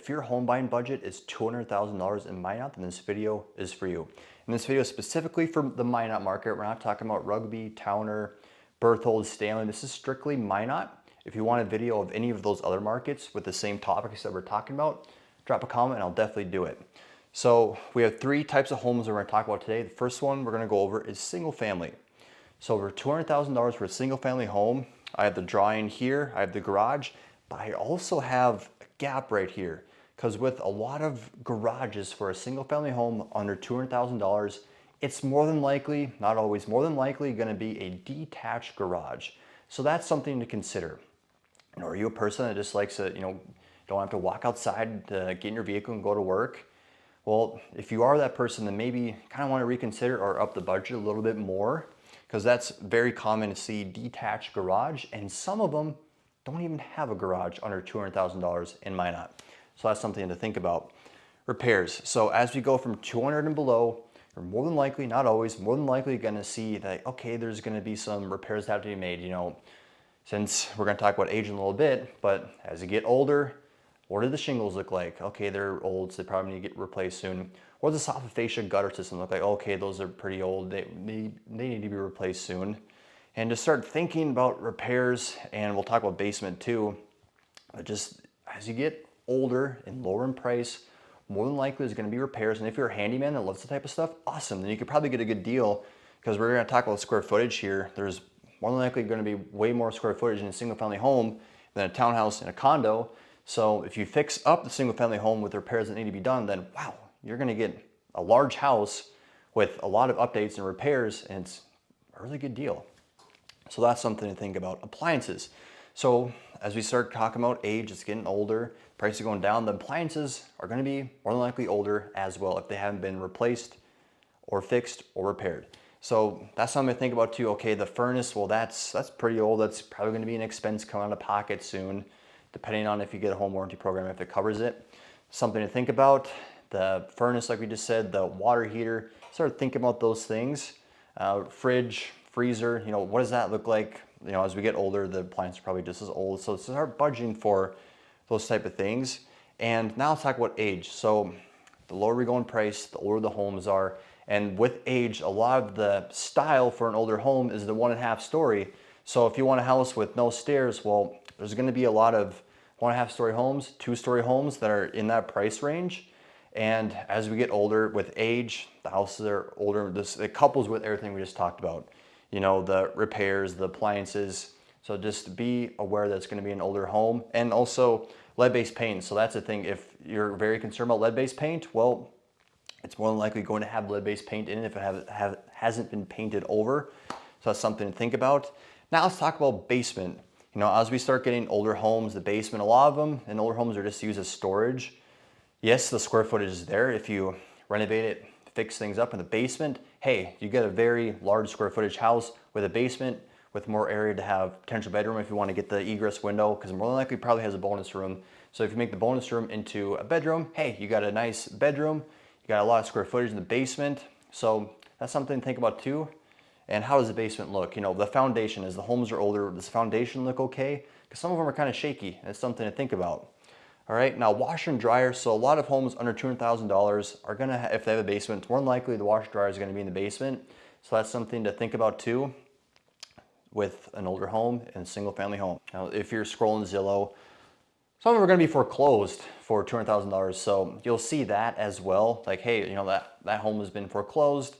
if your home buying budget is $200,000 in Minot, then this video is for you. In this video specifically for the Minot market, we're not talking about Rugby, Towner, Berthold, Stanley. This is strictly Minot. If you want a video of any of those other markets with the same topics that we're talking about, drop a comment and I'll definitely do it. So we have three types of homes that we're going to talk about today. The first one we're going to go over is single family. So over $200,000 for a single family home. I have the drawing here, I have the garage, but I also have a gap right here because with a lot of garages for a single family home under $200,000, it's more than likely, not always, more than likely going to be a detached garage. So that's something to consider. Are you a person that just likes to, don't have to walk outside to get in your vehicle and go to work? Well, if you are that person, then maybe kind of want to reconsider or up the budget a little bit more, because that's very common to see detached garage, and some of them don't even have a garage under $200,000 in Minot. So that's something to think about. Repairs. So as we go from 200 and below, you're more than likely, not always, more than likely going to see that, okay, there's going to be some repairs that have to be made, since we're going to talk about age in a little bit, but as you get older, what do the shingles look like? Okay, they're old, so they probably need to get replaced soon. What does the soffit fascia gutter system look like? Okay, those are pretty old. They need to be replaced soon. And to start thinking about repairs, and we'll talk about basement too, but just as you get older and lower in price, more than likely there's going to be repairs. And if you're a handyman that loves the type of stuff, awesome. Then you could probably get a good deal, because we're going to talk about square footage here. There's more than likely going to be way more square footage in a single family home than a townhouse and a condo. So if you fix up the single family home with repairs that need to be done, then wow, you're going to get a large house with a lot of updates and repairs, and it's a really good deal. So that's something to think about. Appliances. So as we start talking about age, it's getting older, prices are going down, the appliances are going to be more than likely older as well if they haven't been replaced or fixed or repaired. So that's something to think about too. Okay, the furnace, well, that's pretty old. That's probably going to be an expense coming out of pocket soon, depending on if you get a home warranty program, if it covers it. Something to think about. The furnace, like we just said, the water heater, start thinking about those things. Fridge, freezer, what does that look like? As we get older, the appliances are probably just as old. So start budgeting for those type of things. And now let's talk about age. So the lower we go in price, the older the homes are. And with age, a lot of the style for an older home is the 1.5 story. So if you want a house with no stairs, well, there's going to be a lot of 1.5 story homes, 2-story homes that are in that price range. And as we get older with age, the houses are older. It couples with everything we just talked about. The repairs, the appliances. So just be aware that it's going to be an older home. And also lead-based paint. So that's the thing. If you're very concerned about lead-based paint, well, it's more than likely going to have lead-based paint in it if it hasn't been painted over. So that's something to think about. Now let's talk about basement. As we start getting older homes, the basement, a lot of them in older homes are just used as storage. Yes, the square footage is there. If you renovate it, fix things up in the basement, hey, you get a very large square footage house with a basement with more area to have potential bedroom if you want to get the egress window, because more than likely probably has a bonus room. So if you make the bonus room into a bedroom, hey, you got a nice bedroom, you got a lot of square footage in the basement. So that's something to think about too. And how does the basement look? The foundation, as the homes are older, does the foundation look okay? Because some of them are kind of shaky, and it's something to think about. All right, now washer and dryer. So a lot of homes under $200,000 are gonna, if they have a basement, it's more than likely the washer dryer is gonna be in the basement. So that's something to think about too with an older home and a single family home. Now, if you're scrolling Zillow, some of them are gonna be foreclosed for $200,000. So you'll see that as well. Like, hey, that home has been foreclosed,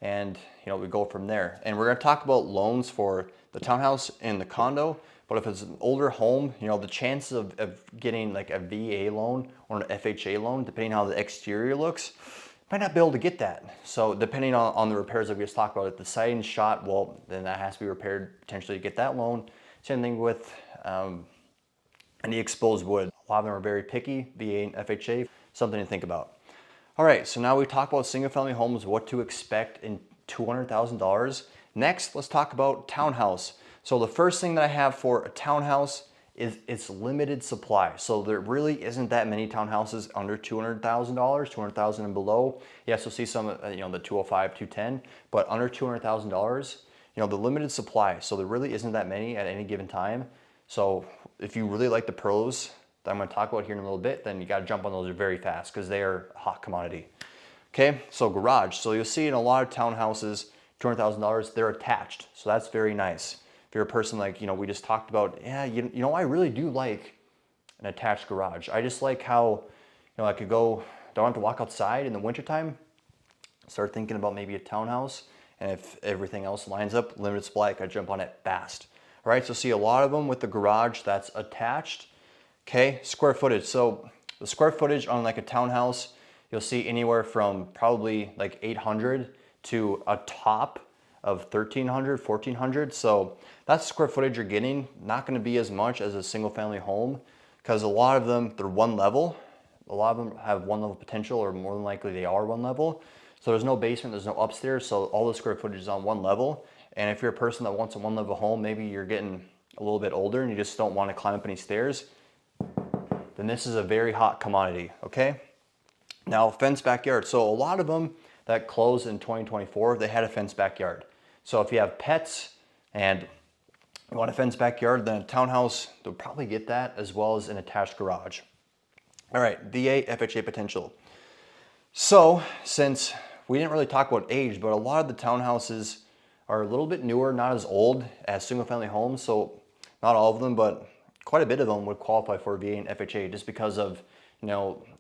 and we go from there. And we're going to talk about loans for the townhouse and the condo. But if it's an older home, the chances of getting like a VA loan or an FHA loan, depending on how the exterior looks, might not be able to get that. So depending on the repairs that we just talked about, if the siding's shot, well, then that has to be repaired potentially to get that loan. Same thing with any exposed wood. A lot of them are very picky, VA and FHA, something to think about. All right, so now we talk about single family homes, what to expect in $200,000. Next, let's talk about townhouse. So the first thing that I have for a townhouse is its limited supply. So there really isn't that many townhouses under $200,000, 200,000 and below. Yes, you'll see some, the 205, 210, but under $200,000, the limited supply. So there really isn't that many at any given time. So if you really like the pros, that I'm going to talk about here in a little bit, then you got to jump on those very fast because they are a hot commodity. Okay, so garage. So you'll see in a lot of townhouses, $200,000, they're attached. So that's very nice. If you're a person like, we just talked about, yeah, I really do like an attached garage. I just like how, I could go, don't have to walk outside in the wintertime, start thinking about maybe a townhouse, and if everything else lines up, limited supply, I could jump on it fast. All right, so see a lot of them with the garage that's attached. Okay, square footage. So the square footage on like a townhouse, you'll see anywhere from probably like 800 to a top of 1,300, 1,400. So that's square footage you're getting. Not gonna be as much as a single family home because a lot of them, they're one level. A lot of them have one level potential, or more than likely they are one level. So there's no basement, there's no upstairs, so all the square footage is on one level. And if you're a person that wants a one level home, maybe you're getting a little bit older and you just don't want to climb up any stairs, then this is a very hot commodity, okay? Now, fenced backyard. So a lot of them that closed in 2024, they had a fenced backyard. So if you have pets and you want a fenced backyard, then a townhouse, they'll probably get that, as well as an attached garage. All right, VA, FHA potential. So since we didn't really talk about age, but a lot of the townhouses are a little bit newer, not as old as single family homes. So not all of them, but quite a bit of them would qualify for VA and FHA just because of,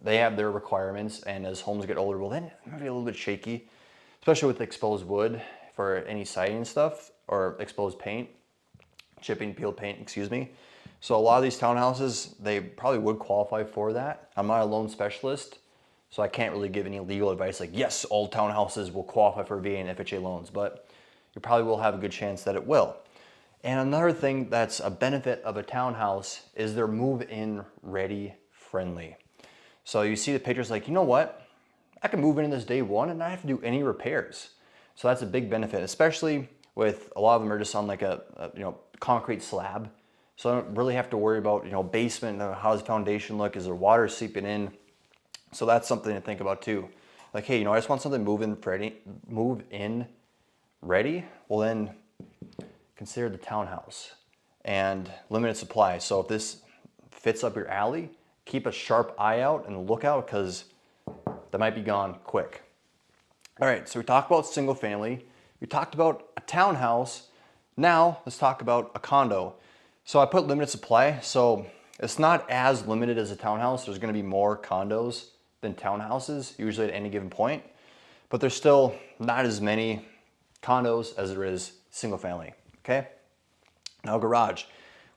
they have their requirements, and as homes get older, well, then it might be a little bit shaky, especially with exposed wood for any siding and stuff, or exposed paint, chipping, peeled paint, excuse me. So a lot of these townhouses, they probably would qualify for that. I'm not a loan specialist, so I can't really give any legal advice like, yes, all townhouses will qualify for VA and FHA loans, but you probably will have a good chance that it will. And another thing that's a benefit of a townhouse is they're move-in ready friendly. So you see the pictures like, you know what? I can move in this day one and not have to do any repairs. So that's a big benefit, especially with a lot of them are just on like a concrete slab. So I don't really have to worry about, basement, how does the foundation look? Is there water seeping in? So that's something to think about too. Like, hey, I just want something move in ready. Well, then consider the townhouse and limited supply. So if this fits up your alley, keep a sharp eye out and look out because that might be gone quick. All right, so we talked about single family. We talked about a townhouse. Now let's talk about a condo. So I put limited supply. So it's not as limited as a townhouse. There's going to be more condos than townhouses, usually at any given point. But there's still not as many condos as there is single family, okay? Now garage.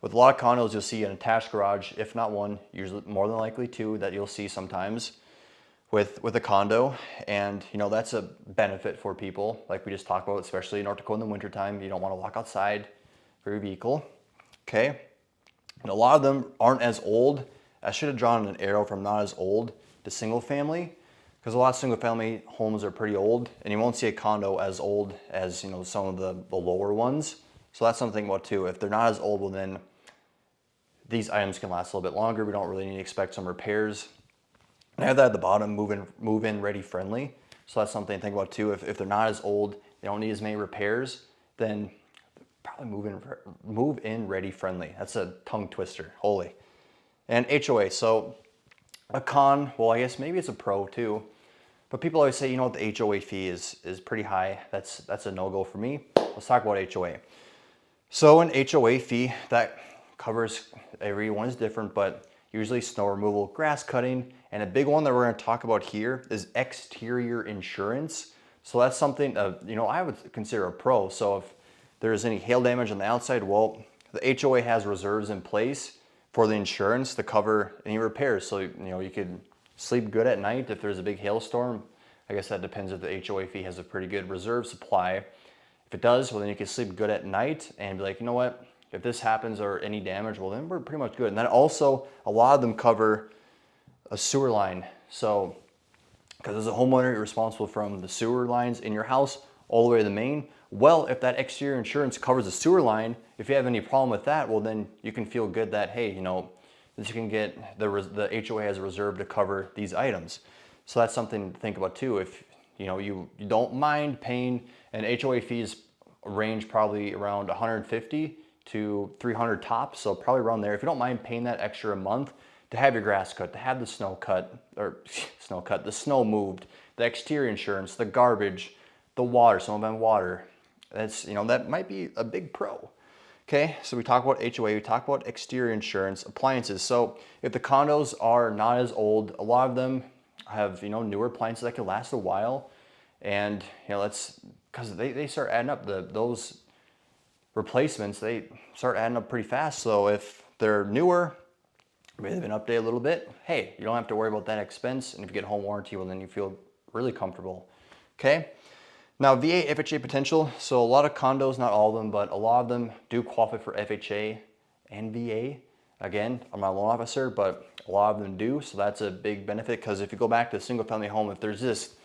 With a lot of condos, you'll see an attached garage, if not one, usually more than likely two that you'll see sometimes with a condo. And that's a benefit for people like we just talked about, especially in North Dakota in the wintertime. You don't want to walk outside for your vehicle, okay? And a lot of them aren't as old. I should have drawn an arrow from not as old to single family, because a lot of single family homes are pretty old, and you won't see a condo as old as some of the lower ones. So that's something about too. If they're not as old, well then these items can last a little bit longer. We don't really need to expect some repairs. And I have that at the bottom, move in ready friendly. So that's something to think about too. If they're not as old, they don't need as many repairs, then probably move in ready friendly. That's a tongue twister, holy. And HOA, so a con, well, I guess maybe it's a pro too, but people always say, the HOA fee is pretty high. That's a no-go for me. Let's talk about HOA. So an HOA fee that covers, everyone is different, but usually snow removal, grass cutting, and a big one that we're going to talk about here is exterior insurance. So that's something I would consider a pro. So if there's any hail damage on the outside, well, the HOA has reserves in place for the insurance to cover any repairs. So you could sleep good at night if there's a big hailstorm. I guess that depends if the HOA fee has a pretty good reserve supply. If it does, well then you can sleep good at night and be like, you know what? If this happens or any damage, well then we're pretty much good. And then also a lot of them cover a sewer line. So, because as a homeowner, you're responsible from the sewer lines in your house all the way to the main. Well, if that exterior insurance covers the sewer line, if you have any problem with that, well then you can feel good that, hey, that you can get the HOA has a reserve to cover these items. So that's something to think about too. If you don't mind paying, and HOA fees range probably around 150 to 300 tops, so probably around there. If you don't mind paying that extra a month to have your grass cut, to have the snow cut, or the snow moved, the exterior insurance, the garbage, the water, some of them water. That's, that might be a big pro. Okay, so we talk about HOA, we talk about exterior insurance, appliances. So if the condos are not as old, a lot of them have, newer appliances that can last a while. And, that's because they start adding up. Those replacements, they start adding up pretty fast. So if they're newer, maybe they've been updated a little bit, hey, you don't have to worry about that expense. And if you get home warranty, well, then you feel really comfortable. Okay. Now, VA FHA potential. So a lot of condos, not all of them, but a lot of them do qualify for FHA and VA. Again, I'm not a loan officer, but a lot of them do. So that's a big benefit, because if you go back to a single family home, if there's just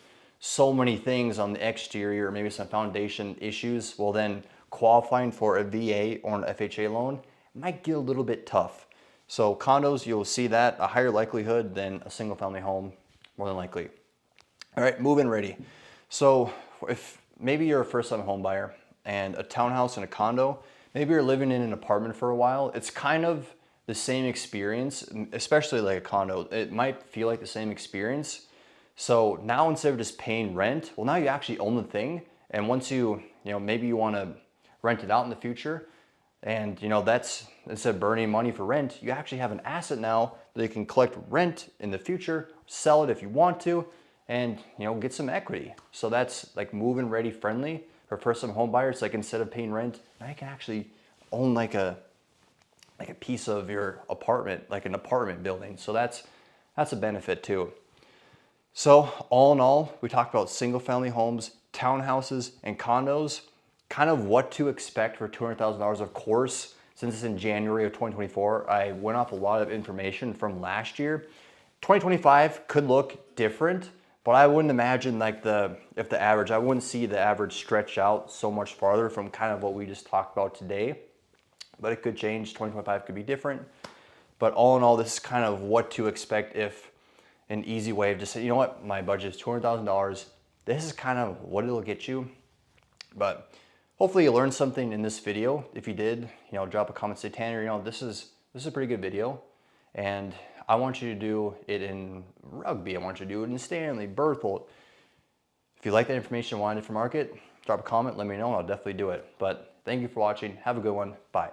so many things on the exterior or maybe some foundation issues, well, then qualifying for a VA or an FHA loan might get a little bit tough. So condos, you'll see that a higher likelihood than a single family home, more than likely. All right, move-in ready. So if maybe you're a first-time home buyer and a townhouse and a condo, maybe you're living in an apartment for a while, it's kind of the same experience, especially like a condo. It might feel like the same experience. So now instead of just paying rent, well, now you actually own the thing. And once maybe you want to rent it out in the future, and that's, instead of burning money for rent, you actually have an asset now that you can collect rent in the future, sell it if you want to, and get some equity. So that's like move-in ready friendly for first-time home buyers. Like instead of paying rent, now you can actually own like a piece of your apartment, like an apartment building. So that's a benefit too. So all in all, we talked about single family homes, townhouses, and condos, kind of what to expect for $200,000. Of course, since it's in January of 2024, I went off a lot of information from last year. 2025 could look different, but I wouldn't imagine I wouldn't see the average stretch out so much farther from kind of what we just talked about today. But it could change. 2025 could be different. But all in all, this is kind of what to expect, if an easy way of just saying, my budget is $200,000. This is kind of what it'll get you. But hopefully you learned something in this video. If you did, drop a comment, say, Tanner, this is a pretty good video. And I want you to do it in Rugby. I want you to do it in Stanley, Berthold. If you like that information, want it for market, drop a comment, let me know, and I'll definitely do it. But thank you for watching. Have a good one. Bye.